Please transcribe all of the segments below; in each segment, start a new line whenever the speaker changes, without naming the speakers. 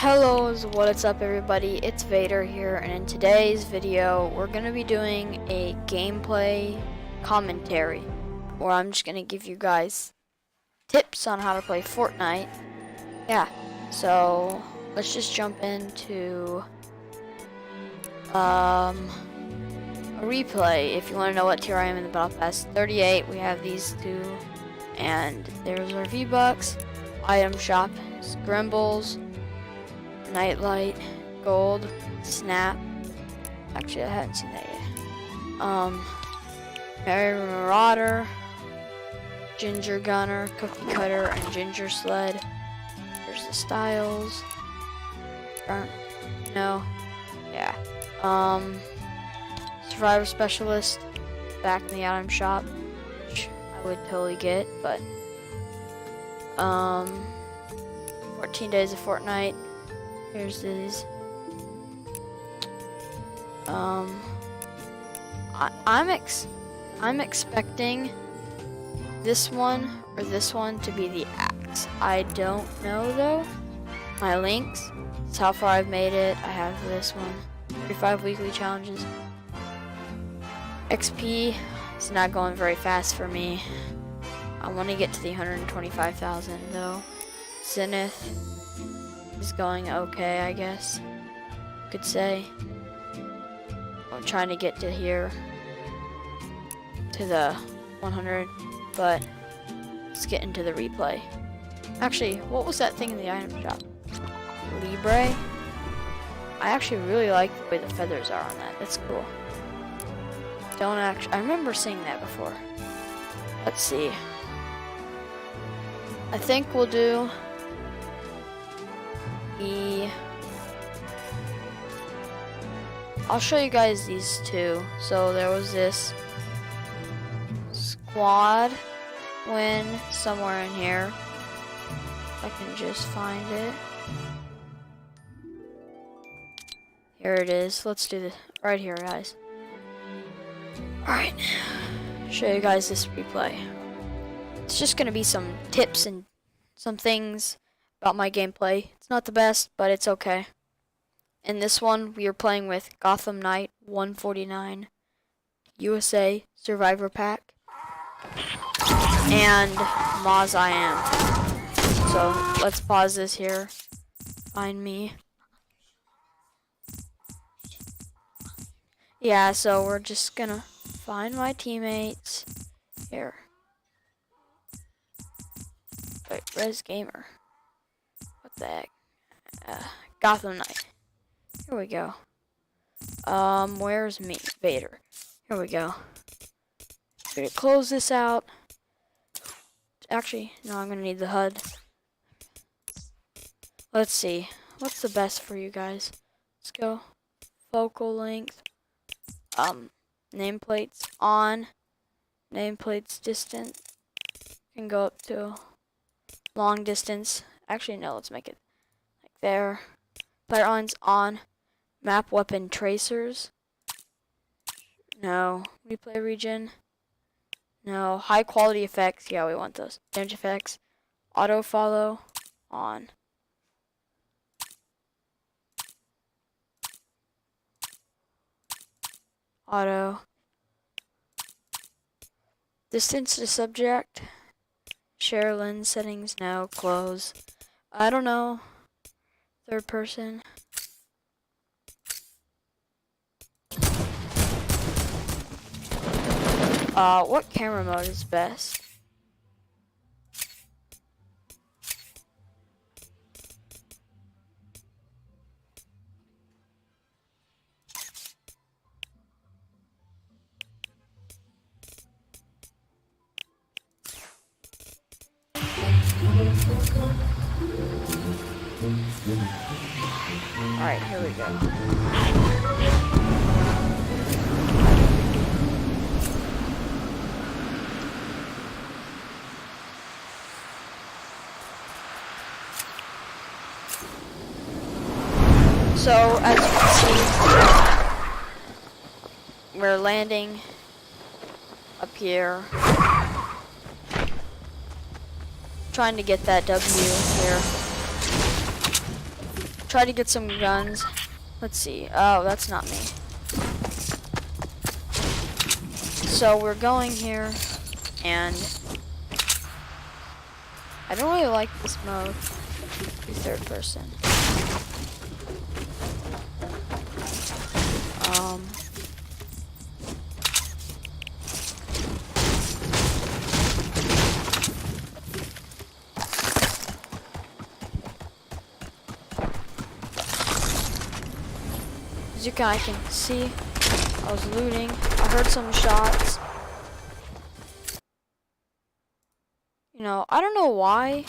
Hello, what is up everybody, it's Vader here, and in today's video we're going to be doing a gameplay commentary where I'm just going to give you guys tips on how to play Fortnite. Yeah, so let's just jump into a replay. If you want to know what tier I am in the Battle Pass 38, we have these two, and there's our V-Bucks, item shop, Scrimbles, Nightlight, Gold, Snap. Actually, I haven't seen that yet. Merry Marauder, Ginger Gunner, Cookie Cutter, and Ginger Sled. There's the styles. No. Yeah. Survivor Specialist, back in the item shop, which I would totally get, but 14 days of Fortnite. Here's these. I'm expecting this one or this one to be the axe. I don't know though. My links. That's how far I've made it. I have this one. 35 weekly challenges. XP is not going very fast for me. I want to get to the 125,000 though. Zenith is going okay, I guess you could say. I'm trying to get to here to the 100, but let's get into the replay. Actually, what was that thing in the item shop? Libre? I actually really like the way the feathers are on that. That's cool. I remember seeing that before. Let's see. I think we'll do I'll show you guys these two. So there was this squad win somewhere in here. If I can just find it. Here it is. Let's do this right here, guys. Alright. Show you guys this replay. It's just gonna be some tips and some things about my gameplay. It's not the best, but it's okay. In this one, we are playing with Gotham Knight 149, USA Survivor Pack, and Moz I Am. So let's pause this here. Find me. Yeah, so we're just gonna find my teammates here. Wait, Res Gamer. What the heck? Gotham Knight. Here we go. Where's me? Vader. Here we go. I'm gonna close this out. Actually, no, I'm gonna need the HUD. Let's see. What's the best for you guys? Let's go. Focal length. Nameplates on. Nameplates distant. Can go up to long distance. Actually, no, let's make it like there. Player lines on. Map weapon tracers. No. Replay region. No. High quality effects. Yeah, we want those. Damage effects. Auto follow. On. Auto. Distance to subject. Share lens settings. No. Close. I don't know. Third person. What camera mode is best? Alright, here we go. So, as you can see, we're landing up here. Trying to get that W here. try to get some guns. Let's see. Oh, that's not me. So we're going here, and I don't really like this mode. The third person. As you guys can see, I was looting. I heard some shots. You know, I don't know why.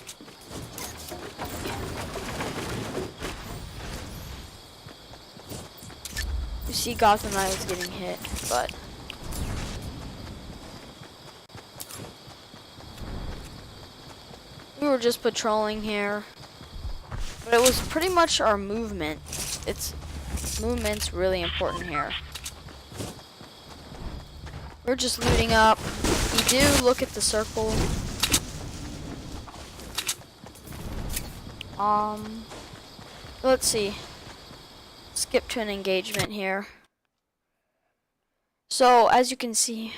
You see Gotham Knight was getting hit, but we were just patrolling here. But it was pretty much our movement. Movement's really important here. We're just looting up. We do look at the circle. Let's see. Skip to an engagement here. So, as you can see,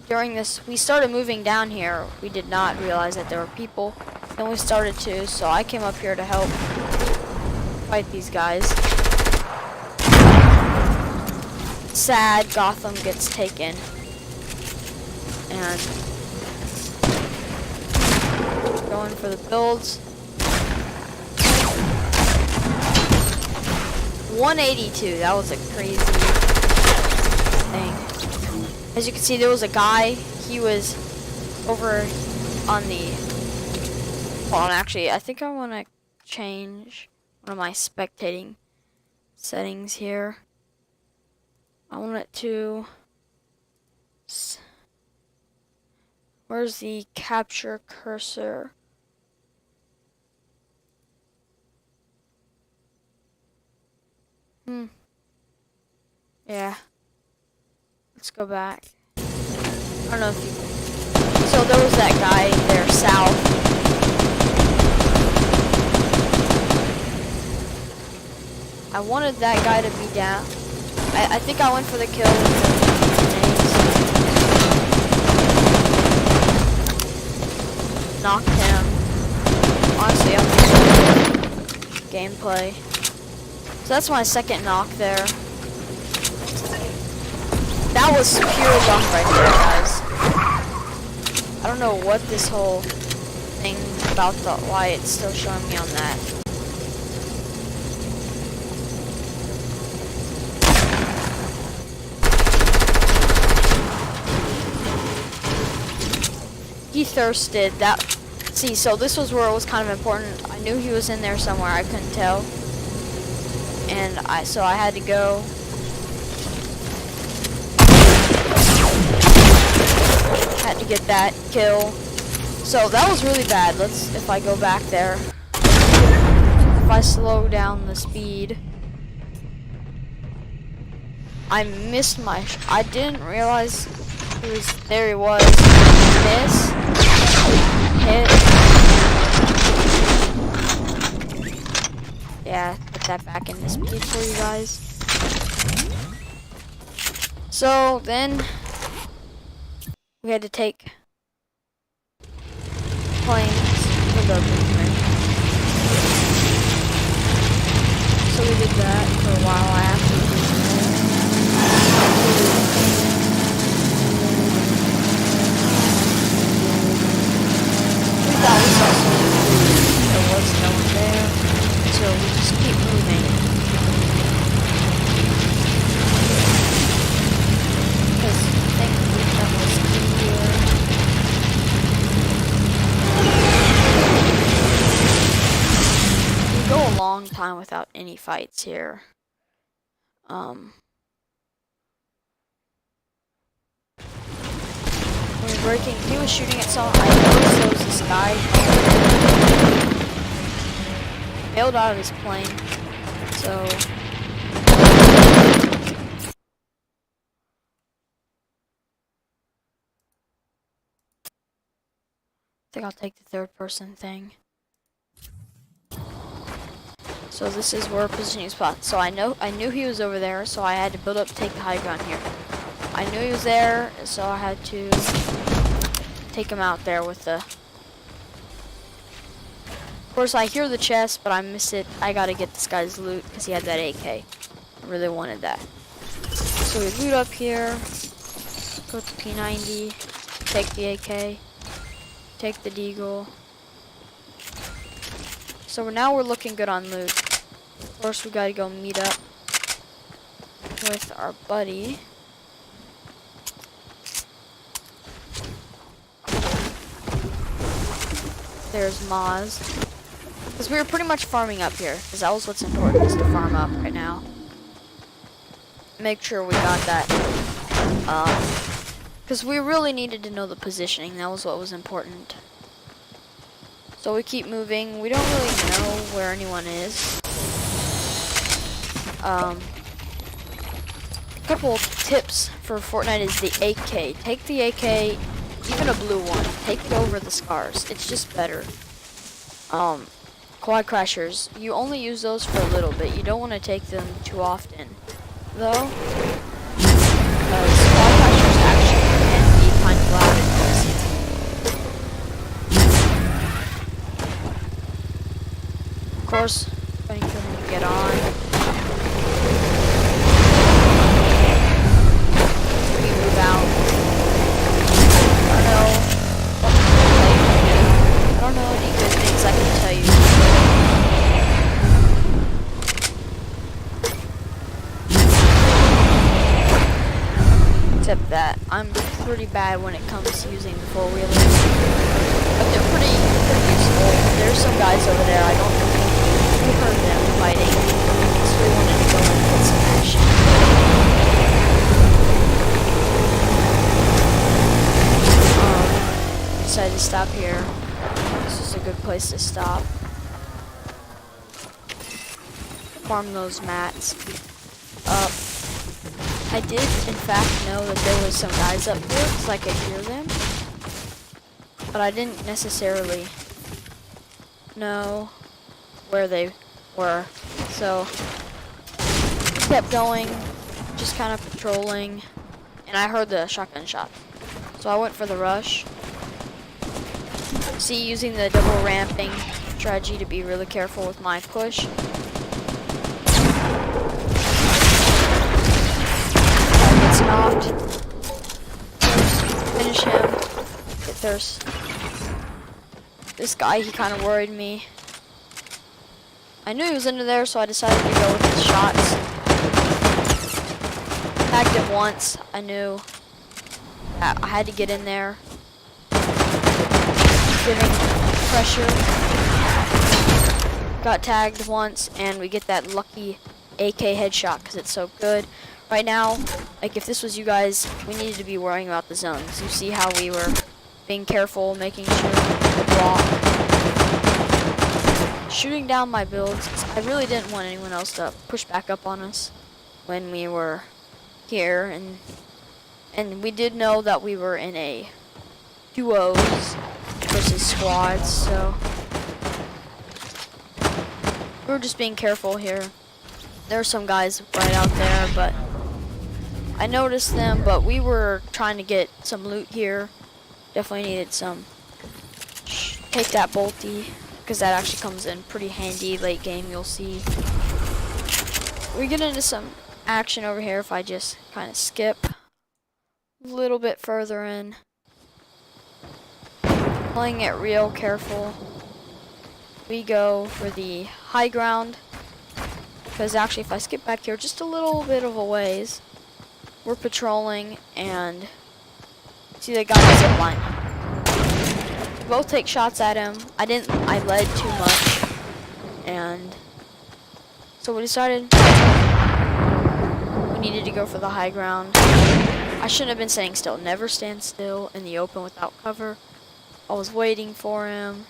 during this, we started moving down here. We did not realize that there were people. Then we started to, so I came up here to help fight these guys. Sad, Gotham gets taken. And going for the builds. 182, that was a crazy thing. As you can see, there was a guy, he was over on the, hold on, actually, I think I want to change one of my spectating settings here. I want it to, where's the capture cursor? Yeah. Let's go back. I don't know if you... So there was that guy there south. I wanted that guy to be down. I think I went for the kill with the grenades. Knocked him. Honestly, I'm gameplay. So that's my second knock there. That was pure luck right there, guys. I don't know what this whole thing about why it's still showing me on that. He thirsted. That. See, so this was where it was kind of important. I knew he was in there somewhere. I couldn't tell. And so I had to go. Had to get that kill. So that was really bad. If I go back there. If I slow down the speed. I missed my, I didn't realize there he was. Miss. Hit. Yeah, put that back into speed for you guys. So then we had to take planes for the movement. So we did that for a while after. We thought we saw something. There was no one there. So we just keep moving. Because I think that was here. We go a long time without any fights here. We were breaking. He was shooting at someone. I noticed there was this guy. Bailed out of his plane, so I think I'll take the third person thing. So this is where positioning spot. So I knew he was over there, so I had to build up to take the high ground here. I knew he was there, so I had to take him out there with the... Of course, I hear the chest, but I miss it. I gotta get this guy's loot because he had that AK. I really wanted that. So we loot up here. Go to P90. Take the AK. Take the deagle. So now we're looking good on loot. Of course, we gotta go meet up with our buddy. There's Maz. Because we were pretty much farming up here. Because that was what's important, is to farm up right now. Make sure we got that. Because we really needed to know the positioning. That was what was important. So we keep moving. We don't really know where anyone is. A couple tips for Fortnite is the AK. Take the AK, even a blue one. Take it over the scars. It's just better. Quad crashers. You only use those for a little bit. You don't want to take them too often, though. Because quad crashers actually can be kind of loud and noisy. Of course, waiting for him to get on. We move out. I don't know any good things I can tell you. Except that I'm pretty bad when it comes to using the four-wheelers. But they're pretty useful. There's some guys over there. I don't think we heard them fighting. So we wanted to go and get some action. Decided to stop here. This is a good place to stop. Farm those mats up. I did, in fact, know that there was some guys up here because I could hear them. But I didn't necessarily know where they were. So, kept going, just kind of patrolling. And I heard the shotgun shot. So I went for the rush. See, using the double ramping strategy to be really careful with my push. Gets knocked. Finish him. Get thirst. This guy, he kind of worried me. I knew he was under there, so I decided to go with his shots. Tagged him once. I knew I had to get in there. Giving pressure. Got tagged once, and we get that lucky AK headshot because it's so good. Right now, like if this was you guys, we needed to be worrying about the zones. You see how we were being careful, making sure to block. Shooting down my builds, 'cause I really didn't want anyone else to push back up on us when we were here, and we did know that we were in a duos versus squads, so we were just being careful here. There were some guys right out there, but I noticed them, but we were trying to get some loot here. Definitely needed some. Take that bolty, because that actually comes in pretty handy late game, you'll see. We get into some action over here if I just kind of skip a little bit further in. Playing it real careful. We go for the high ground, because actually if I skip back here just a little bit of a ways, we're patrolling and see the guy on the zip line. Both take shots at him. I led too much, and so we decided we needed to go for the high ground. I shouldn't have been staying still. Never stand still in the open without cover. I was waiting for him.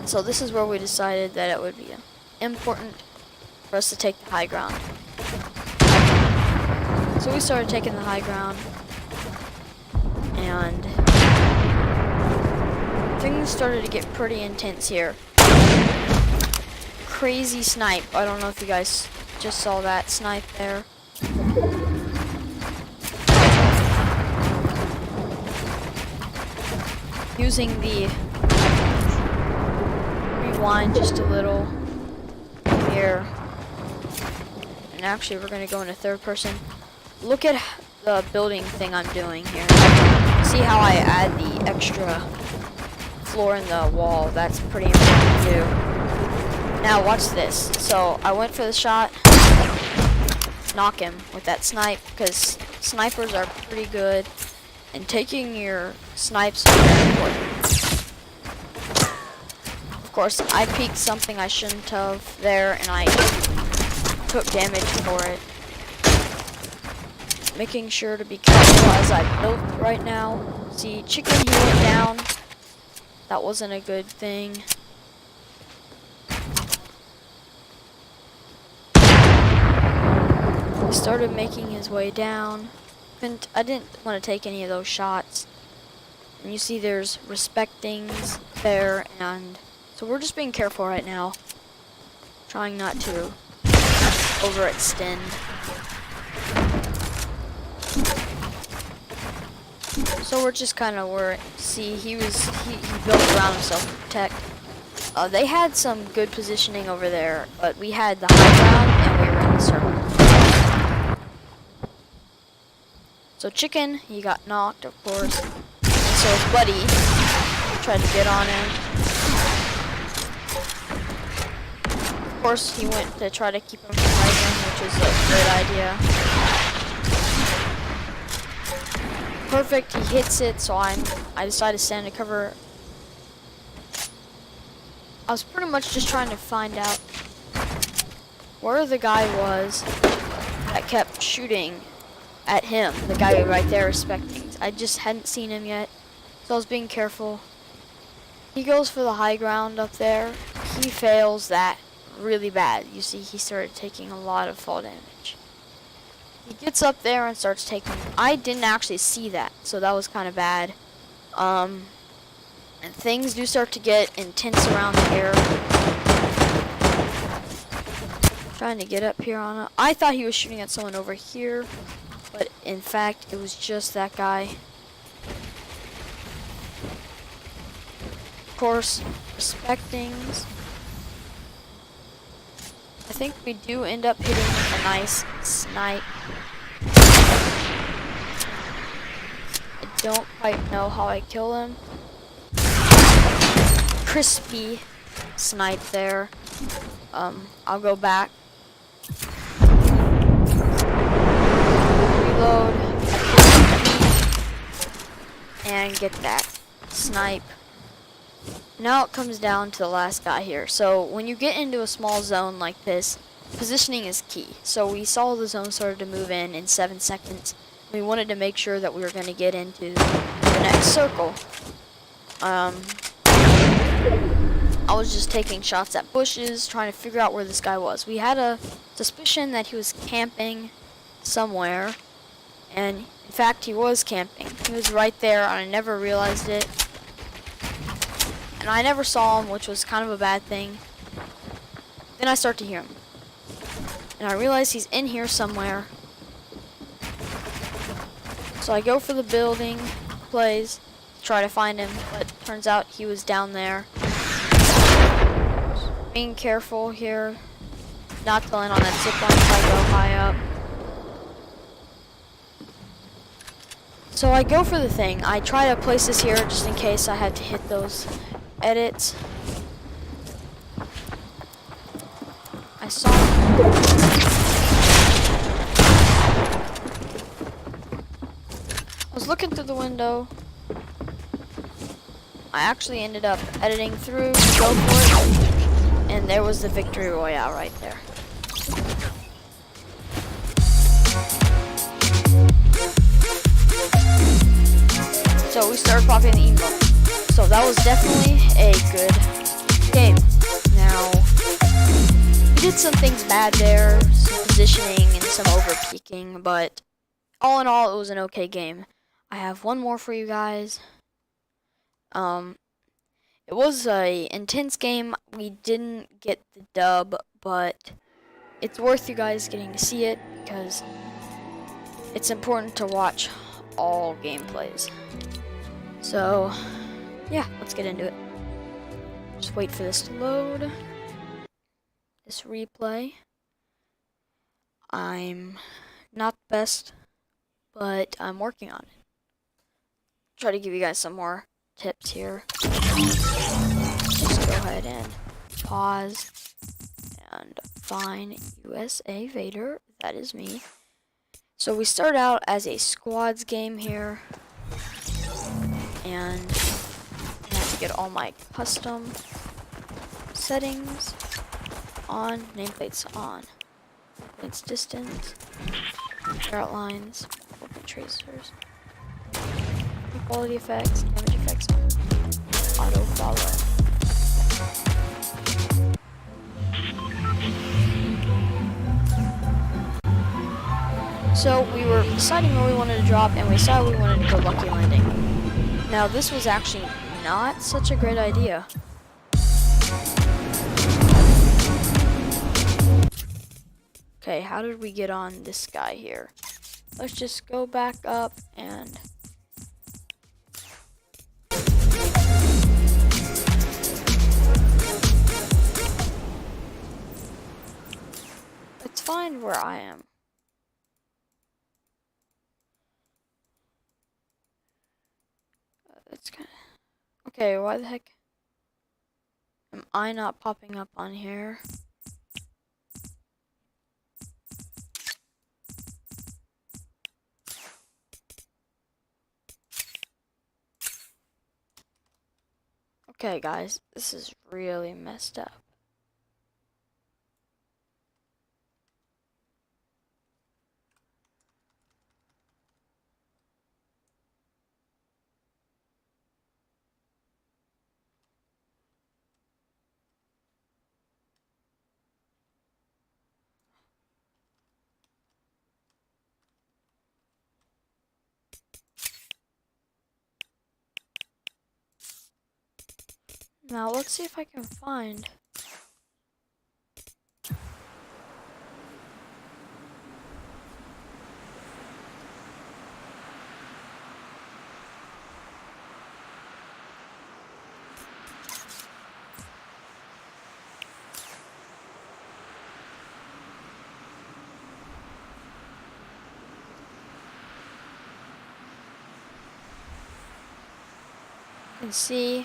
So this is where we decided that it would be important for us to take the high ground. So we started taking the high ground, and things started to get pretty intense here. crazy snipe. I don't know if you guys just saw that snipe there. Using the rewind just a little here. And actually we're gonna go into third person. Look at the building thing I'm doing here. See how I add the extra floor in the wall? That's pretty important to do. Now watch this. So I went for the shot. Knock him with that snipe, because snipers are pretty good, and taking your snipes is very important. Of course, I peeked something I shouldn't have there, and I took damage for it. Making sure to be careful as I built right now. See, chicken, he went down. That wasn't a good thing. He started making his way down. I didn't want to take any of those shots. And you see there's respectings there, and so we're just being careful right now. Trying not to overextend. So we're just kind of see, he built around himself to protect. They had some good positioning over there, but we had the high ground and we were in the circle. So chicken, he got knocked, of course. And so his buddy tried to get on him. Of course, he went to try to keep him from rising, which is a great idea. Perfect, he hits it, so I decided to stand to cover. I was pretty much just trying to find out where the guy was that kept shooting at him, the guy right there respecting. I just hadn't seen him yet, so I was being careful. He goes for the high ground up there. He fails that really bad. You see, he started taking a lot of fall damage. He gets up there and starts taking. I didn't actually see that, so that was kind of bad. And things do start to get intense around here. Trying to get up here on it. I thought he was shooting at someone over here, but in fact, it was just that guy. Of course, respectings. I think we do end up hitting a nice snipe. I don't quite know how I kill him. Crispy snipe there. I'll go back. Reload. And get that snipe. Now it comes down to the last guy here. So when you get into a small zone like this, positioning is key. So we saw the zone started to move in 7 seconds. We wanted to make sure that we were going to get into the next circle. I was just taking shots at bushes, trying to figure out where this guy was. We had a suspicion that he was camping somewhere, and in fact he was camping. He was right there, and I never realized it. And I never saw him, which was kind of a bad thing. Then I start to hear him. And I realize he's in here somewhere. So I go for the building plays, try to find him, but turns out he was down there. Being careful here, not to land on that zip line if I go high up. So I go for the thing. I try to place this here just in case I had to hit those edits. I saw him. I was looking through the window. I actually ended up editing through to go for it. And there was the victory royale right there. So we started popping the emote. So that was definitely a good game. Now, we did some things bad there, some positioning and some over peeking, but all in all, it was an okay game. I have one more for you guys. It It was a intense game. We didn't get the dub, but it's worth you guys getting to see it because it's important to watch all gameplays. So, yeah, let's get into it. Just wait for this to load. This replay. I'm not the best, but I'm working on it. Try to give you guys some more tips here. Just go ahead and pause and find USA Vader. That is me. So we start out as a squads game here, and I have to get all my custom settings on. Nameplates on. Nameplates distance. Outlines. Open tracers. Quality effects. Damage effects. Auto follow. So we were deciding where we wanted to drop, and we decided we wanted to go Lucky Landing. Now this was actually not such a great idea. Okay, how did we get on this guy here? Let's just go back up and... let's find where I am. That's kind of... okay, why the heck am I not popping up on here? Okay, guys, this is really messed up. Now, let's see if I can find... you can see...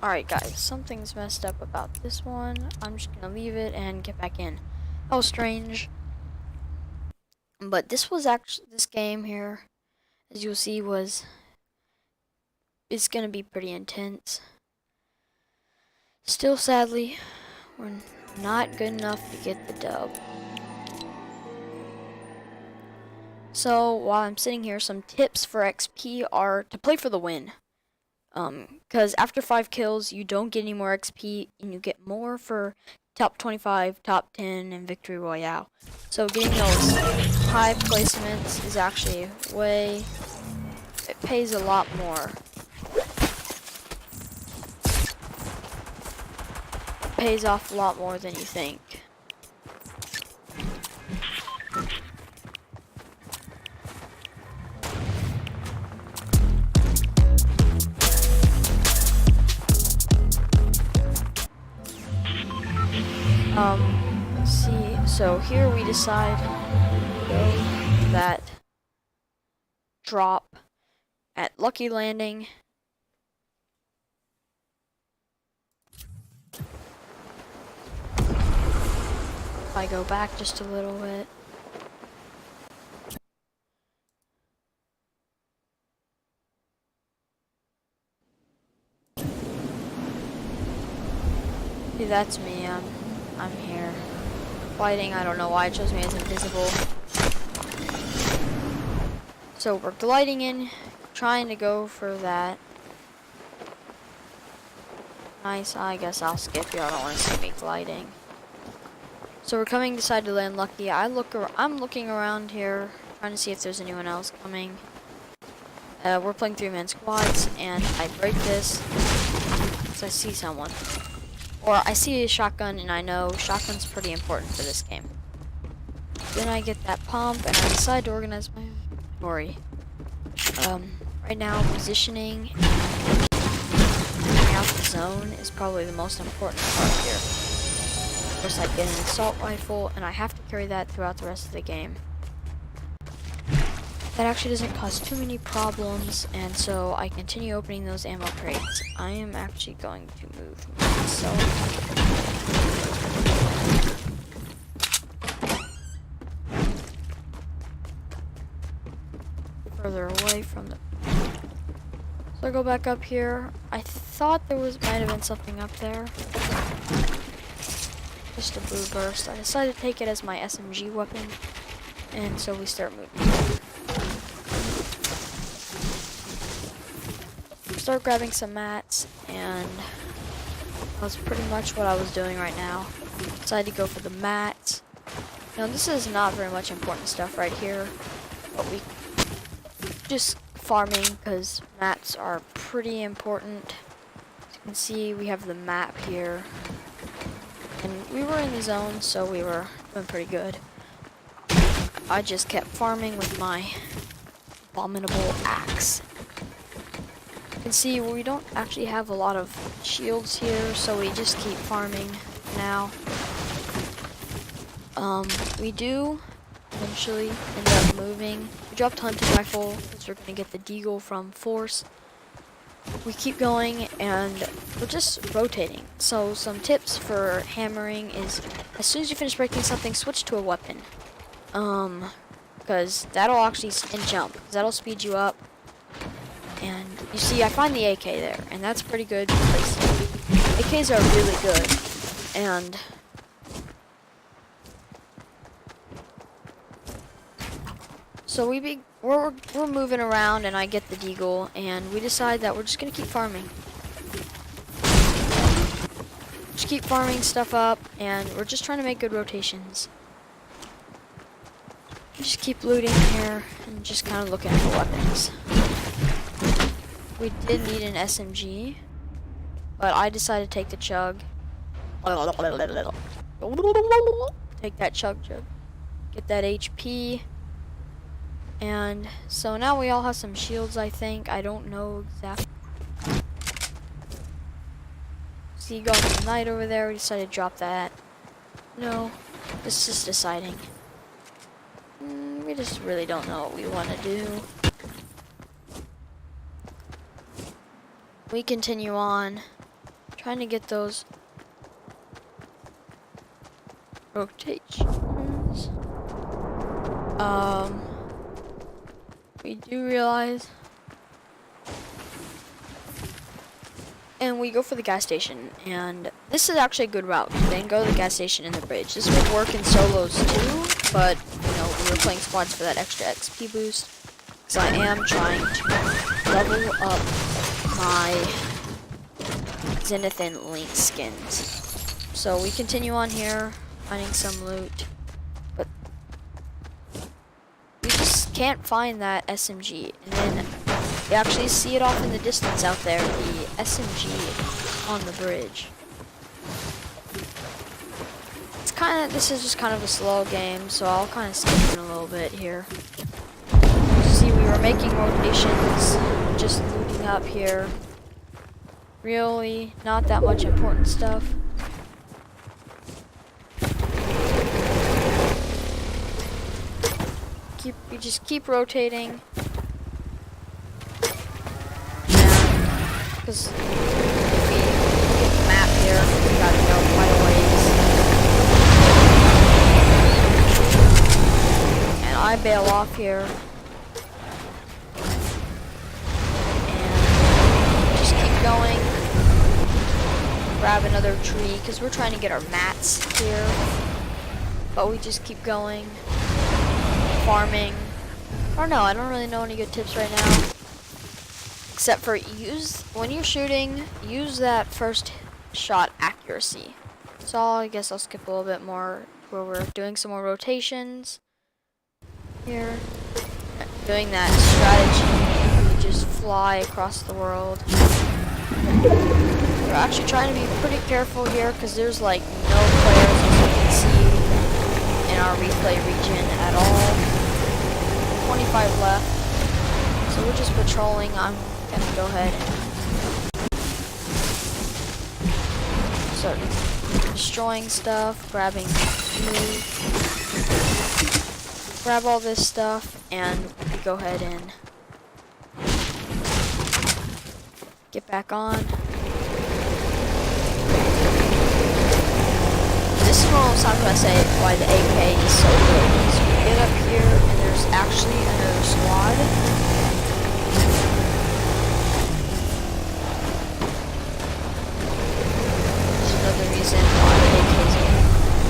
alright guys, something's messed up about this one. I'm just gonna leave it and get back in. That was strange. But this was actually, this game here, as you'll see, is gonna be pretty intense. Still, sadly, we're not good enough to get the dub. So while I'm sitting here, some tips for XP are to play for the win. Because after 5 kills, you don't get any more XP, and you get more for top 25, top 10, and Victory Royale. So getting those high placements is actually it pays a lot more. It pays off a lot more than you think. Let's see. So here we decide to go that drop at Lucky Landing. I go back just a little bit. See, that's me. I'm here. Fighting. I don't know why it shows me as invisible. So we're gliding in, trying to go for that. Nice. I guess I'll skip you. I don't want to see me gliding. So we're coming, decide to land lucky. I'm looking around here, trying to see if there's anyone else coming. We're playing 3-man squads, and I break this because I see someone. Or I see a shotgun, and I know shotgun's pretty important for this game. Then I get that pump, and I decide to organize my inventory. Right now, positioning and getting out the zone is probably the most important part here. Of course, I get an assault rifle, and I have to carry that throughout the rest of the game. That actually doesn't cause too many problems, and so I continue opening those ammo crates. I am actually going to move myself further away from the... So I go back up here. I thought might have been something up there. Just a blue burst. I decided to take it as my SMG weapon, and so we start moving. Start grabbing some mats, and that's pretty much what I was doing right now. Decided to go for the mats. Now this is not very much important stuff right here, but we just farming because mats are pretty important. As you can see, we have the map here, and we were in the zone, so we were doing pretty good. I just kept farming with my abominable axe. You can see we don't actually have a lot of shields here, so we just keep farming now. We do eventually end up moving. We dropped hunting rifle because we're gonna get the deagle from force. We keep going and we're just rotating. So some tips for hammering is as soon as you finish breaking something, switch to a weapon. Because that'll actually, and jump, because that'll speed you up. And you see, I find the AK there, and that's pretty good because AKs are really good. And so we're moving around, and I get the deagle, and we decide that we're just gonna keep farming. Just keep farming stuff up, and we're just trying to make good rotations. Just keep looting here, and just kind of looking for weapons. We did need an SMG, but I decided to take the chug. Take that chug. Get that HP. And so now we all have some shields, I think. I don't know exactly. See, going to the knight over there. We decided to drop that. No, this is deciding. We just really don't know what we want to do. We continue on, trying to get those rotations. We do realize, and we go for the gas station, and this is actually a good route. Then go to the gas station in the bridge. This would work in solos too, but you know, we were playing squads for that extra XP boost. So I am trying to level up my Zenith and Link skins. So we continue on here, finding some loot, but we just can't find that SMG. And then you actually see it off in the distance out there, the SMG on the bridge. This is just kind of a slow game, so I'll kind of skip in a little bit here. See, we were making rotations, just looting up here. Really, not that much important stuff. We just keep rotating. Because if we get the map here, we gotta go quite a ways. bail off here. And just keep going. Grab another tree, because we're trying to get our mats here. But we just keep going. Farming. Or no, I don't really know any good tips right now. Except for when you're shooting, use that first shot accuracy. So I guess I'll skip a little bit more where we're doing some more rotations here. Doing that strategy, you just fly across the world. We're actually trying to be pretty careful here because there's like no players, as you can see, in our replay region at all. 25 left. So we're just patrolling. I'm gonna go ahead and start destroying stuff, grabbing food, grab all this stuff, and we go ahead and get back on. This is one of those times when I say why the AK is so good. So we get up here and there's actually another squad. There's another reason why the AK is good.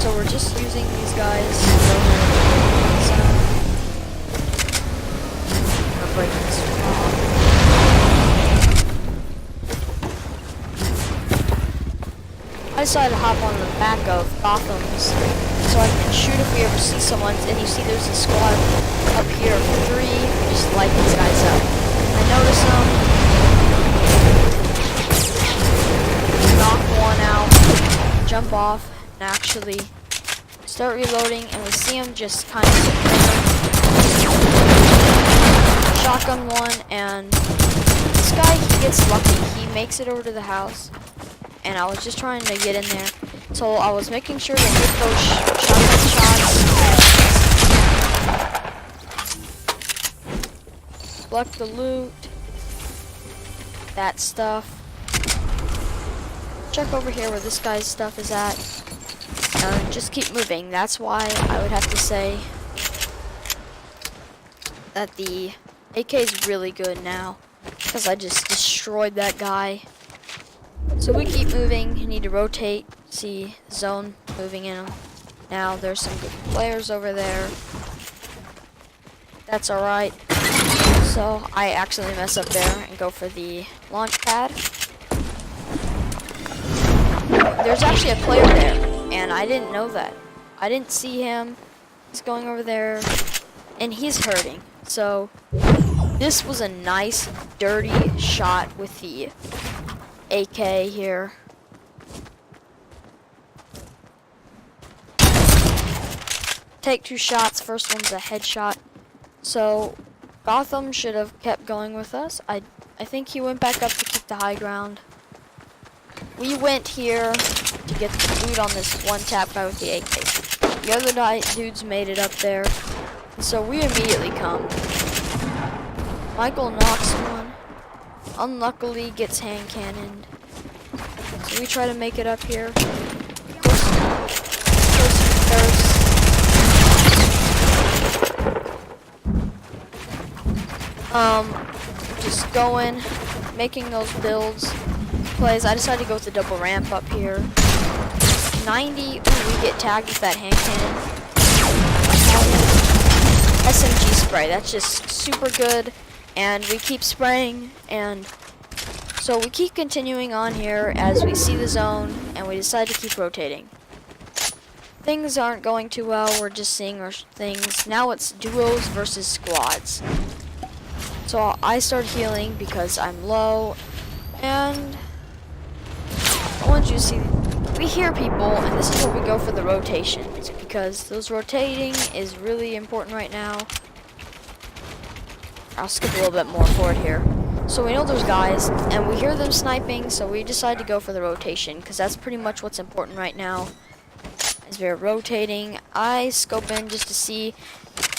So we're just using these guys to go ahead and sound. We're breaking this wall. I decided to hop on the back of Gotham's so I can shoot if we ever see someone. And you see there's a squad up here of 3. We just light these guys up. I notice them. Knock one out. Jump off and actually start reloading. And we see him just kind of sit there. Shotgun one, and this guy, he gets lucky. He makes it over to the house. And I was just trying to get in there, so I was making sure to hit those shotgun shots. Collect the loot, that stuff. Check over here where this guy's stuff is at, and just keep moving. That's why I would have to say that the AK is really good now, because I just destroyed that guy. So we keep moving. You need to rotate. See zone moving in them. Now there's some good players over there. That's alright. So I accidentally mess up there and go for the launch pad. There's actually a player there, and I didn't know that. I didn't see him. He's going over there, and he's hurting. So this was a nice, dirty shot with the AK here. Take 2 shots. First one's a headshot. So Gotham should have kept going with us. I think he went back up to keep the high ground. We went here to get the loot on this one tap guy with the AK. The other dudes made it up there. And so we immediately come. Michael knocks one. Unluckily gets hand cannoned. So we try to make it up here. First. Just going, making those builds, plays. I decided to go with the double ramp up here. 90, ooh, we get tagged with that hand cannon. SMG spray, that's just super good. And we keep spraying, and so we keep continuing on here as we see the zone, and we decide to keep rotating. Things aren't going too well, we're just seeing our things. Now it's duos versus squads. So I start healing because I'm low, and I want you to see, we hear people, and this is where we go for the rotations, because those rotating is really important right now. I'll skip a little bit more forward here. So we know there's guys, and we hear them sniping, so we decide to go for the rotation, because that's pretty much what's important right now. As we're rotating, I scope in just to see,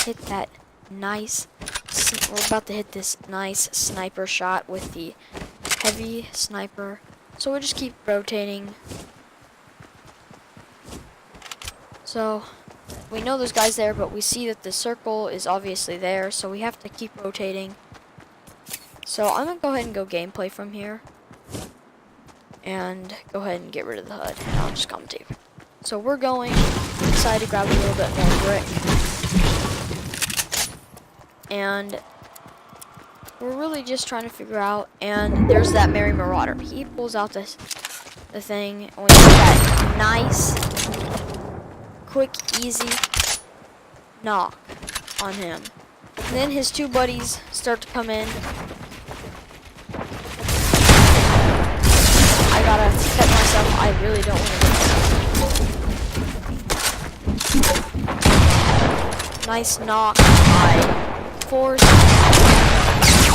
hit that nice, we're about to hit this nice sniper shot with the heavy sniper. So we just keep rotating. So We know there's guys there, but we see that the circle is obviously there, so we have to keep rotating. So I'm gonna go ahead and go gameplay from here. And go ahead and get rid of the HUD. And I'll just commentate. So we're going inside to grab a little bit more brick. And we're really just trying to figure out, and there's that Merry Marauder. He pulls out the thing, and we get that nice, quick, easy knock on him. And then his two buddies start to come in. I gotta protect myself. I really don't want to. Nice knock by Force.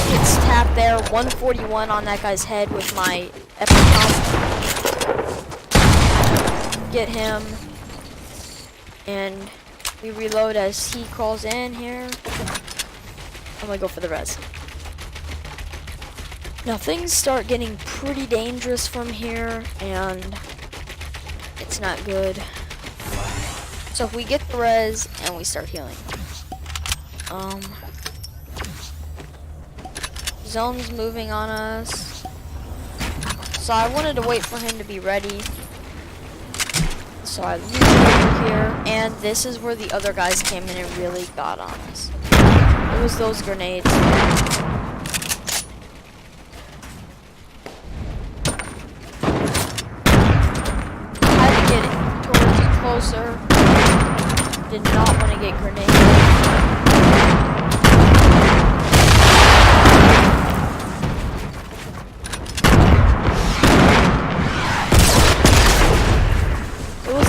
Gets tapped there. 141 on that guy's head with my epic comp. Get him. And we reload as he crawls in here. I'm gonna go for the res. Now things start getting pretty dangerous from here, and it's not good. So if we get the res and we start healing. Zone's moving on us. So I wanted to wait for him to be ready. So I leave over here, and this is where the other guys came in and really got on us. It was those grenades. Had to get it towards you closer. Did not want to get grenades. It's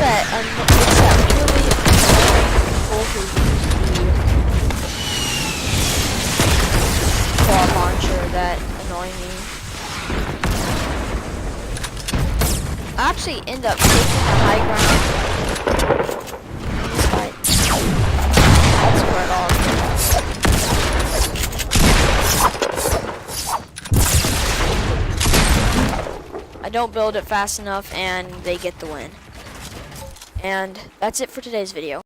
that really annoying people who use the quad launcher that annoy me. I actually end up taking the high ground. This guy. That's where it all goes. I don't build it fast enough and they get the win. And that's it for today's video.